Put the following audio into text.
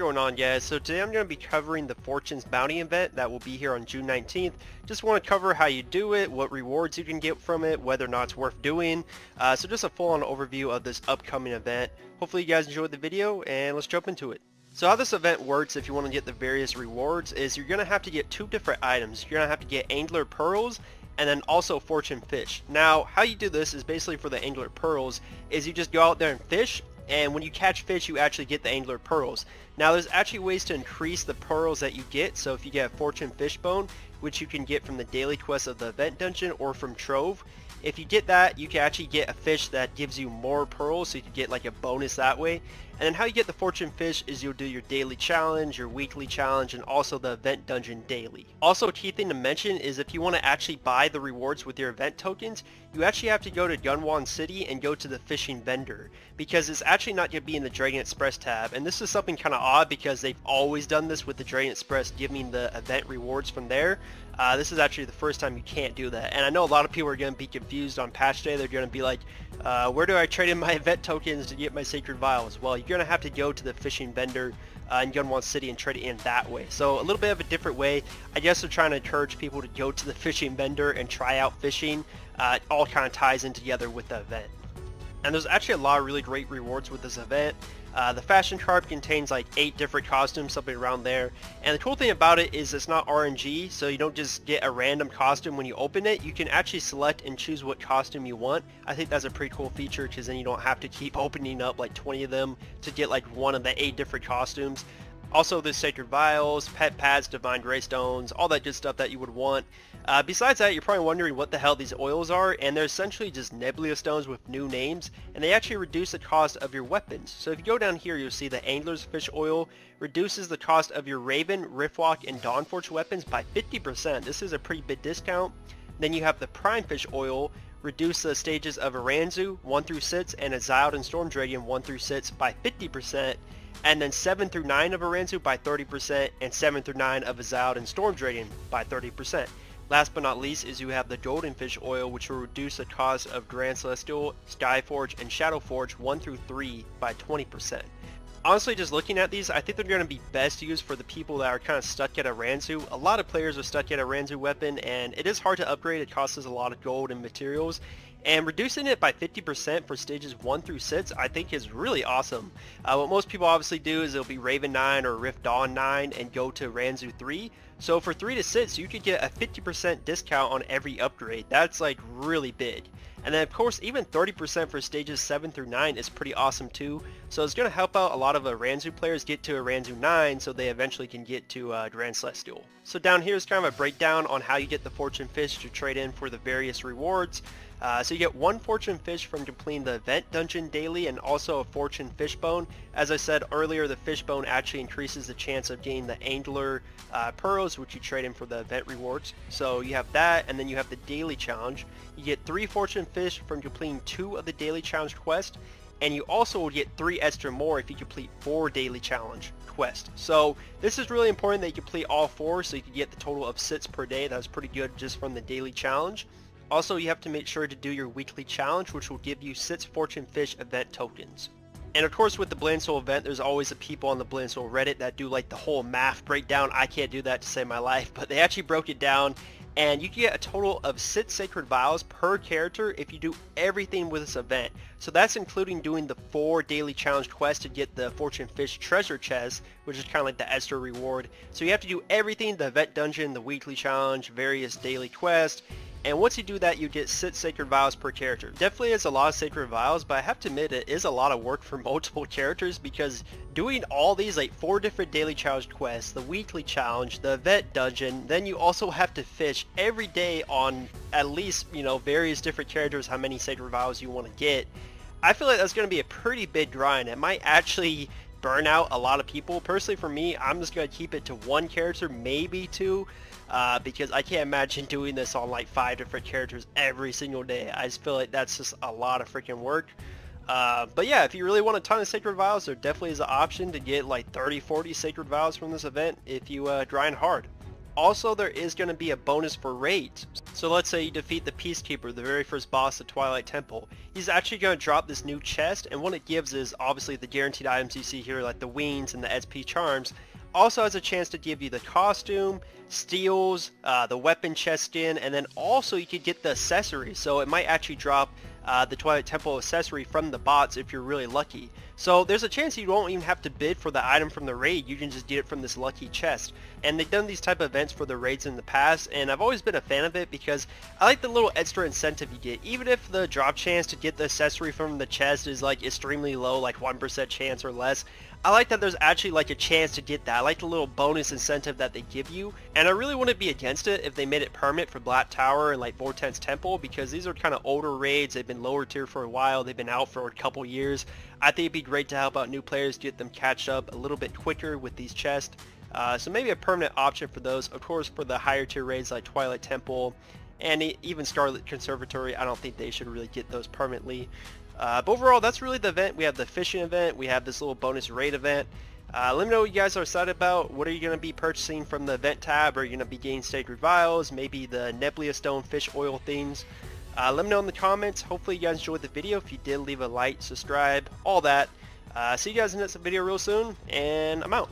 going on, guys? So today I'm going to be covering the Fortune's Bounty event that will be here on June 19th. Just want to cover how you do it, what rewards you can get from it, whether or not it's worth doing. So just a full-on overview of this upcoming event. Hopefully you guys enjoyed the video, and let's jump into it. So how this event works, if you want to get the various rewards, is you're going to have to get two different items. You're going to have to get Angler Pearls and then also Fortune Fish. Now, how you do this is basically for the Angler Pearls is you just go out there and fish, and when you catch fish you actually get the Angler Pearls. Now there's actually ways to increase the pearls that you get, so if you get a Fortune Fishbone, which you can get from the daily quest of the event dungeon or from Trove, if you get that, you can actually get a fish that gives you more pearls, so you can get like a bonus that way. And then how you get the Fortune Fish is you'll do your daily challenge, your weekly challenge, and also the event dungeon daily. Also, a key thing to mention is if you want to actually buy the rewards with your event tokens, you actually have to go to Gunwan City and go to the fishing vendor, because it's actually not going to be in the Dragon Express tab. And this is something kind of odd because they've always done this with the Dragon Express, giving the event rewards from there. This is actually the first time you can't do that. And I know a lot of people are going to be confused on patch day. They're going to be like, where do I trade in my event tokens to get my Sacred Vows? Well, you're going to have to go to the fishing vendor in Gunwan City and trade it in that way. So a little bit of a different way. I guess they're trying to encourage people to go to the fishing vendor and try out fishing. It all kind of ties in together with the event. And there's actually a lot of really great rewards with this event. The fashion card contains like 8 different costumes, something around there. And the cool thing about it is it's not RNG, so you don't just get a random costume when you open it. You can actually select and choose what costume you want. I think that's a pretty cool feature because then you don't have to keep opening up like 20 of them to get like one of the 8 different costumes. Also, there's Sacred Vials, Pet Pads, Divine Greystones, all that good stuff that you would want. Besides that, you're probably wondering what the hell these oils are, and they're essentially just Nebula Stones with new names, and they actually reduce the cost of your weapons. So if you go down here, you'll see the Angler's Fish Oil reduces the cost of your Raven, Riftwalk, and Dawnforge weapons by 50%. This is a pretty big discount. Then you have the Prime Fish Oil, reduce the stages of Aranzu 1 through 6 and Azild and Storm Dragon 1 through 6 by 50%. And then 7 through 9 of Aranzu by 30%, and 7 through 9 of Azild and Storm Dragon by 30%. Last but not least is you have the Golden Fish Oil, which will reduce the cost of Grand Celestial, Skyforge, and Shadowforge 1 through 3 by 20%. Honestly, just looking at these, I think they're going to be best used for the people that are kind of stuck at a Aranzu. A lot of players are stuck at a Aranzu weapon, and it is hard to upgrade. It costs us a lot of gold and materials. And reducing it by 50% for stages 1 through 6 I think is really awesome. What most people obviously do is it'll be Raven 9 or Rift Dawn 9 and go to Ranzu 3. So for 3 to 6 you could get a 50% discount on every upgrade. That's like really big. And then of course even 30% for stages 7 through 9 is pretty awesome too. So it's going to help out a lot of Aranzu players get to Aranzu 9 so they eventually can get to Grand Celestial. So down here is kind of a breakdown on how you get the Fortune Fish to trade in for the various rewards. So you get 1 Fortune Fish from completing the event dungeon daily, and also a Fortune Fishbone. As I said earlier, the Fishbone actually increases the chance of getting the Angler Pearls, which you trade in for the event rewards. So you have that, and then you have the daily challenge. You get 3 Fortune Fish from completing 2 of the daily challenge quests, and you also will get 3 extra more if you complete 4 daily challenge quests. So this is really important that you complete all 4, so you can get the total of 6 per day. That's pretty good just from the daily challenge. Also, you have to make sure to do your weekly challenge, which will give you 6 Fortune Fish event tokens. And of course with the Blend Soul event, there's always the people on the Blend Soul Reddit that do like the whole math breakdown. I can't do that to save my life, but they actually broke it down, and you can get a total of 6 Sacred Vows per character if you do everything with this event. So that's including doing the 4 daily challenge quests to get the Fortune Fish treasure chest, which is kind of like the extra reward. So you have to do everything, the event dungeon, the weekly challenge, various daily quests. And once you do that, you get 6 Sacred Vows per character. Definitely is a lot of Sacred Vows, but I have to admit it is a lot of work for multiple characters, because doing all these like 4 different daily challenge quests, the weekly challenge, the event dungeon, then you also have to fish every day on at least, you know, various different characters, how many Sacred Vows you want to get. I feel like that's going to be a pretty big grind. It might actually burn out a lot of people. Personally for me, I'm just going to keep it to 1 character, maybe 2. Because I can't imagine doing this on like 5 different characters every single day. I just feel like that's just a lot of freaking work. But yeah, if you really want a ton of Sacred Vows, there definitely is an option to get like 30-40 Sacred Vows from this event if you grind hard. Also, there is going to be a bonus for raids. So let's say you defeat the Peacekeeper, the very first boss of Twilight Temple. He's actually going to drop this new chest, and what it gives is obviously the guaranteed items you see here, like the wings and the SP charms. Also has a chance to give you the costume, steals, the weapon chest skin, and then also you could get the accessory. So it might actually drop the Twilight Temple accessory from the bots if you're really lucky. So there's a chance you won't even have to bid for the item from the raid, you can just get it from this lucky chest. And they've done these type of events for the raids in the past, and I've always been a fan of it because I like the little extra incentive you get. Even if the drop chance to get the accessory from the chest is like extremely low, like 1% chance or less, I like that there's actually like a chance to get that. I like the little bonus incentive that they give you, and I really wouldn't be against it if they made it permanent for Black Tower and like Vortex Temple, because these are kind of older raids. They've been lower tier for a while. They've been out for a couple years. I think it'd be great to help out new players, get them catch up a little bit quicker with these chests. So maybe a permanent option for those. Of course, for the higher tier raids like Twilight Temple and even Scarlet Conservatory, I don't think they should really get those permanently. But overall, that's really the event. We have the fishing event. We have this little bonus raid event. Let me know what you guys are excited about. What are you going to be purchasing from the event tab? Are you going to be getting Sacred Vials? Maybe the Nebula Stone fish oil things? Let me know in the comments. Hopefully you guys enjoyed the video. If you did, leave a like, subscribe, all that. See you guys in the next video real soon, and I'm out.